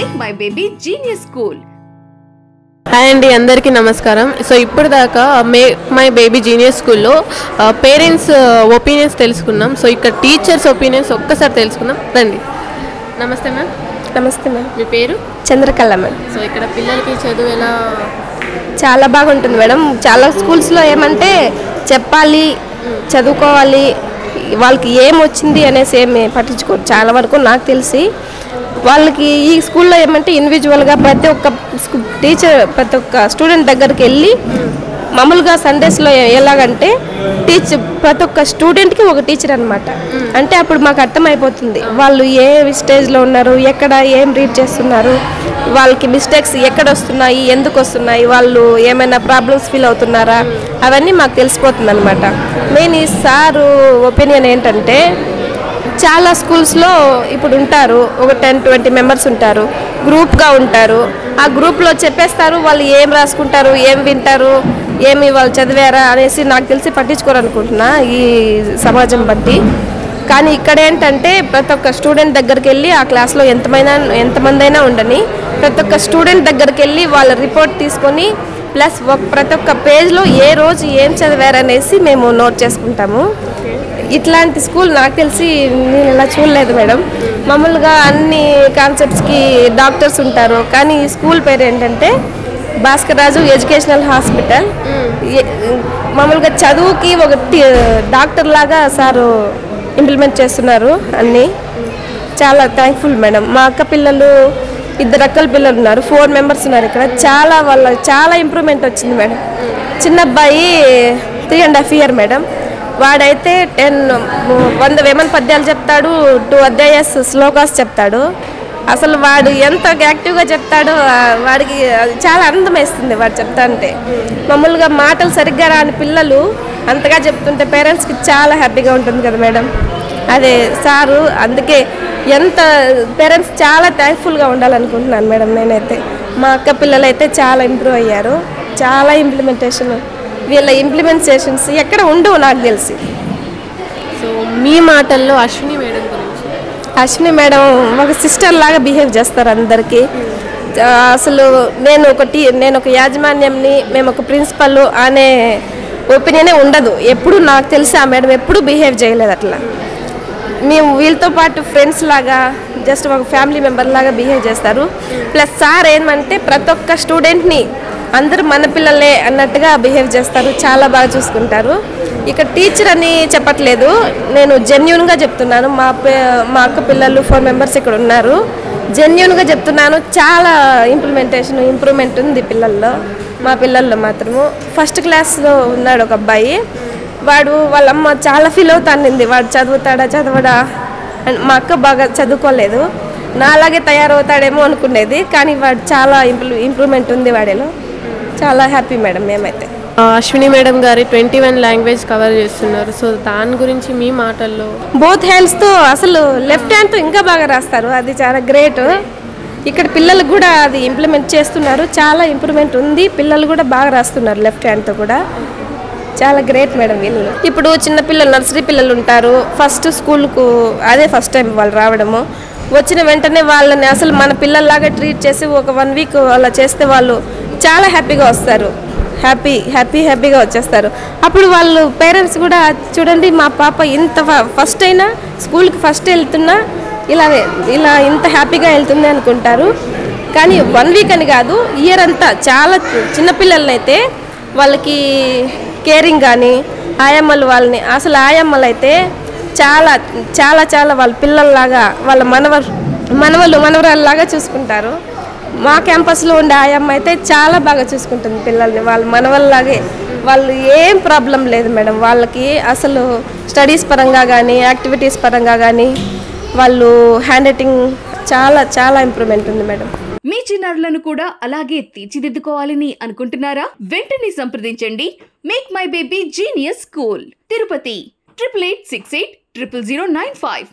Make my baby genius school. Hi అండి, అందరికీ నమస్కారం. సో ఇప్పటిదాకా మై బేబీ జీనియస్ స్కూల్లో పేరెంట్స్ ఒపీనియన్స్ తెలుసుకున్నాం. సో ఇక్కడ టీచర్స్ ఒపీనియన్స్ ఒక్కసారి తెలుసుకుందాం రండి. నమస్తే మ్యామ్. నమస్తే మ్యామ్. మీ పేరు? చంద్రకళ మ్యామ్. సో ఇక్కడ పిల్లలకి చదువు ఎలా? చాలా బాగుంటుంది మేడం. చాలా స్కూల్స్లో ఏమంటే చెప్పాలి, చదువుకోవాలి, వాళ్ళకి ఏం వచ్చింది అనేసి ఏమి పట్టించుకోరు. చాలా వరకు నాకు తెలిసి వాళ్ళకి ఈ స్కూల్లో ఏమంటే ఇండివిజువల్గా ప్రతి ఒక్క టీచర్ ప్రతి ఒక్క స్టూడెంట్ దగ్గరికి వెళ్ళి మామూలుగా సండేస్లో ఎలాగంటే ప్రతి ఒక్క స్టూడెంట్కి ఒక టీచర్ అనమాట. అంటే అప్పుడు మాకు అర్థమైపోతుంది వాళ్ళు ఏ స్టేజ్లో ఉన్నారు, ఎక్కడ ఏం రీడ్ చేస్తున్నారు, వాళ్ళకి మిస్టేక్స్ ఎక్కడ వస్తున్నాయి, ఎందుకు వస్తున్నాయి, వాళ్ళు ఏమైనా ప్రాబ్లమ్స్ ఫీల్ అవుతున్నారా, అవన్నీ మాకు తెలిసిపోతుంది అనమాట. మెయిన్ ఈ సారు ఒపీనియన్ ఏంటంటే చాలా స్కూల్స్లో ఇప్పుడు ఉంటారు, ఒక 10-20 మెంబర్స్ ఉంటారు, గ్రూప్గా ఉంటారు. ఆ గ్రూప్లో చెప్పేస్తారు, వాళ్ళు ఏం రాసుకుంటారు, ఏం వింటారు, ఏమి వాళ్ళు చదివారా అనేసి నాకు తెలిసి పట్టించుకోరు అనుకుంటున్నా ఈ సమాజం బట్టి. కానీ ఇక్కడ ఏంటంటే ప్రతి ఒక్క స్టూడెంట్ దగ్గరికి వెళ్ళి ఆ క్లాస్లో ఎంతమంది అయినా ఉండని ప్రతి ఒక్క స్టూడెంట్ దగ్గరికి వెళ్ళి వాళ్ళ రిపోర్ట్ తీసుకొని ప్లస్ ప్రతి ఒక్క పేజ్లో ఏ రోజు ఏం చదివారనేసి మేము నోట్ చేసుకుంటాము. ఇట్లాంటి స్కూల్ నాకు తెలిసి నేను ఇలా చూడలేదు మేడం. మామూలుగా అన్ని కాన్సెప్ట్స్కి డాక్టర్స్ ఉంటారు, కానీ ఈ స్కూల్ పేరు ఏంటంటే భాస్కర్ రాజు ఎడ్యుకేషనల్ హాస్పిటల్. మామూలుగా చదువుకి ఒక డాక్టర్ లాగా సారు ఇంప్లిమెంట్ చేస్తున్నారు అన్నీ. చాలా థ్యాంక్ఫుల్ మేడం. మా అక్క పిల్లలు 2 అక్కల పిల్లలు ఉన్నారు, 4 మెంబర్స్ ఉన్నారు ఇక్కడ. చాలా ఇంప్రూవ్మెంట్ వచ్చింది మేడం. చిన్న అబ్బాయి 3.5 years మేడం. వాడైతే 100 వేమన పద్యాలు చెప్తాడు, 2 అధ్యాయాస్ శ్లోకాస్ చెప్తాడు. అసలు వాడు ఎంత యాక్టివ్గా చెప్తాడో వాడికి చాలా ఆనందం వేస్తుంది వాడు చెప్తా అంటే. మామూలుగా మాటలు సరిగ్గా రాని పిల్లలు అంతగా చెప్తుంటే పేరెంట్స్కి చాలా హ్యాపీగా ఉంటుంది కదా మేడం. అదే సారు అందుకే పేరెంట్స్ చాలా థ్యాంక్ఫుల్గా ఉండాలనుకుంటున్నాను మేడం. నేనైతే మా అక్క పిల్లలు అయితే చాలా ఇంప్రూవ్ అయ్యారు. చాలా వీళ్ళ ఇంప్లిమెంటేషన్స్ ఎక్కడ ఉండవు నాకు తెలిసి. సో మీ మాటల్లో అశ్విని మేడం గురించి? అశ్విని మేడం ఒక సిస్టర్ లాగా బిహేవ్ చేస్తారు అందరికీ. అసలు నేను ఒక యాజమాన్యంని, మేము ఒక ప్రిన్సిపల్ అనే ఒపీనియనే ఉండదు. ఎప్పుడు నాకు తెలిసి ఆ మేడం ఎప్పుడు బిహేవ్ చేయలేదు అట్లా. మేము వీళ్ళతో పాటు ఫ్రెండ్స్ లాగా జస్ట్ ఒక ఫ్యామిలీ మెంబర్ లాగా బిహేవ్ చేస్తారు. ప్లస్ సార్ ఏమంటే ప్రతి ఒక్క స్టూడెంట్ని అందరూ మన పిల్లలే అన్నట్టుగా బిహేవ్ చేస్తారు, చాలా బాగా చూసుకుంటారు. ఇక్కడ టీచర్ అని చెప్పట్లేదు, నేను జెన్యూన్గా చెప్తున్నాను. మా అక్క పిల్లలు 4 మెంబర్స్ ఇక్కడ ఉన్నారు, జెన్యూన్గా చెప్తున్నాను. చాలా ఇంప్రూవ్మెంట్ ఉంది పిల్లల్లో. మా పిల్లల్లో మాత్రము ఫస్ట్ క్లాస్లో ఉన్నాడు ఒక అబ్బాయి. వాళ్ళమ్మ చాలా ఫీల్ అవుతానింది, వాడు చదవడా అని. మా అక్క బాగా చదువుకోలేదు, నాలాగే తయారవుతాడేమో అనుకునేది, కానీ వాడు చాలా ఇంప్రూవ్మెంట్ ఉంది వాడిలో. చాలా హ్యాపీ మేడం మేమైతే. అశ్విని మేడం గారి 21 లాంగ్వేజ్ కవర్ చేస్తున్నారు. సో దాని గురించి మీ మాటల్లో? బోత్ హ్యాండ్స్తో, అసలు లెఫ్ట్ హ్యాండ్తో ఇంకా బాగా రాస్తారు, అది చాలా గ్రేట్. ఇక్కడ పిల్లలకు కూడా అది ఇంప్లిమెంట్ చేస్తున్నారు, చాలా ఇంప్రూవ్మెంట్ ఉంది. పిల్లలు కూడా బాగా రాస్తున్నారు లెఫ్ట్ హ్యాండ్తో కూడా. చాలా గ్రేట్ మేడం వీళ్ళు. ఇప్పుడు చిన్నపిల్లలు, నర్సరీ పిల్లలు ఉంటారు, ఫస్ట్ స్కూల్కు అదే ఫస్ట్ టైం వాళ్ళు రావడము. వచ్చిన వెంటనే వాళ్ళని అసలు మన పిల్లల్లాగా ట్రీట్ చేసి ఒక 1 week అలా చేస్తే వాళ్ళు చాలా హ్యాపీగా వస్తారు, హ్యాపీగా వచ్చేస్తారు. అప్పుడు వాళ్ళు పేరెంట్స్ కూడా చూడండి మా పాప ఇంత ఫస్ట్ అయినా స్కూల్కి ఫస్ట్ వెళ్తున్నా ఇలా ఇంత హ్యాపీగా వెళ్తుంది అనుకుంటారు. కానీ 1 week అని కాదు, ఇయర్ అంతా చాలా చిన్నపిల్లలని అయితే వాళ్ళకి కేరింగ్ కానీ ఆయమ్మలు అసలు ఆయమ్మలు అయితే చాలా వాళ్ళ పిల్లల్లాగా, వాళ్ళ మనవరాల్లాగా చూసుకుంటారు. మా క్యాంపస్లో ఉండే ఆయమ్మ అయితే చాలా బాగా చూసుకుంటుంది పిల్లల్ని, వాళ్ళ మనవల్లాగే. వాళ్ళు ఏం ప్రాబ్లం లేదు మేడం వాళ్ళకి. అసలు స్టడీస్ పరంగా కానీ, యాక్టివిటీస్ పరంగా కానీ, వాళ్ళు హ్యాండ్ రైటింగ్ చాలా ఇంప్రూవ్మెంట్ ఉంది మేడం. మీ చిన్నారులను కూడా అలాగే తీర్చిదిద్దుకోవాలని అనుకుంటున్నారా? వెంటనే సంప్రదించండి make my baby genius school, Tirupati 8886800095.